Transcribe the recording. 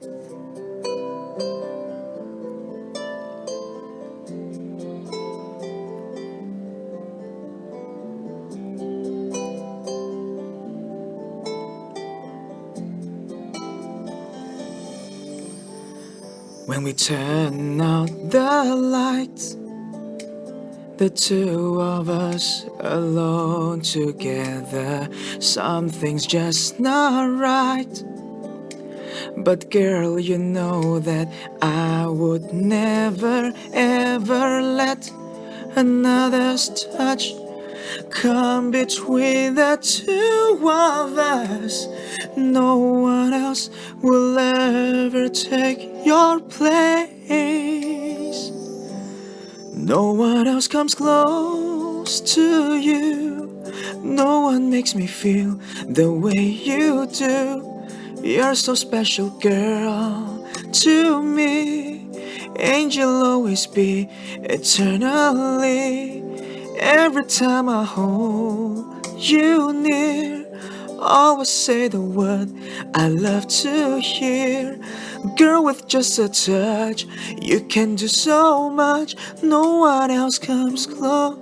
When we turn out the lights, the two of us alone together, something's just not right. But girl, you know that I would never ever let another's touch come between the two of us. No one else will ever take your place. No one else comes close to you. No one makes me feel the way you do. You're so special, girl, to me. And you'll always be eternally. Every time I hold you near, always say the word I love to hear. Girl, with just a touch, you can do so much. No one else comes close.